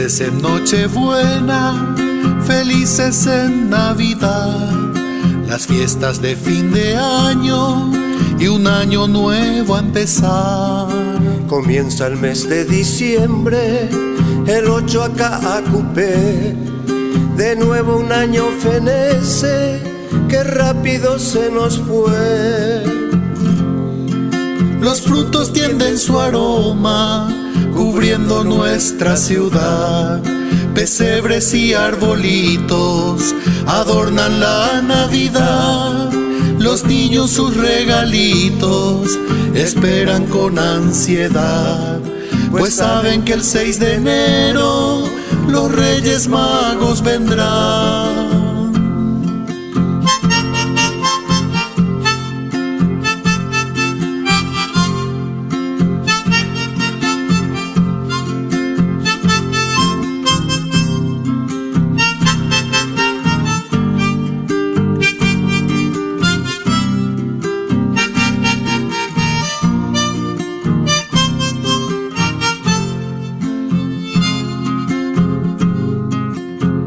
Felices en Nochebuena, felices en Navidad, las fiestas de fin de año y un año nuevo a empezar. Comienza el mes de diciembre, el 8 acá a Cupé. De nuevo un año fenece, que rápido se nos fue. Los frutos tienden su aroma, cubriendo nuestra ciudad. Pesebres y arbolitos adornan la Navidad. Los niños sus regalitos esperan con ansiedad, pues saben que el 6 de enero los Reyes Magos vendrán.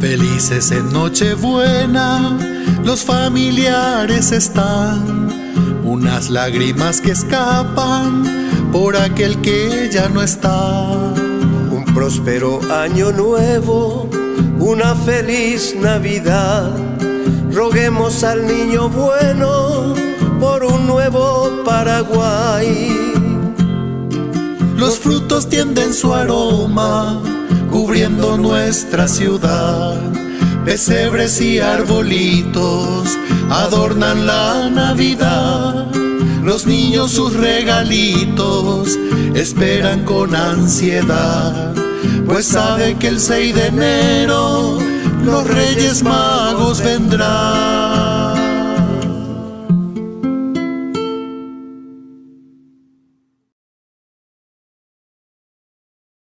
Felices en Nochebuena, los familiares están, unas lágrimas que escapan por aquel que ya no está. Un próspero año nuevo, una feliz Navidad. Roguemos al niño bueno por un nuevo Paraguay. Los frutos tienden su aroma, cubriendo nuestra ciudad. Pesebres y arbolitos adornan la Navidad. Los niños sus regalitos esperan con ansiedad, pues sabe que el 6 de enero los Reyes Magos vendrán.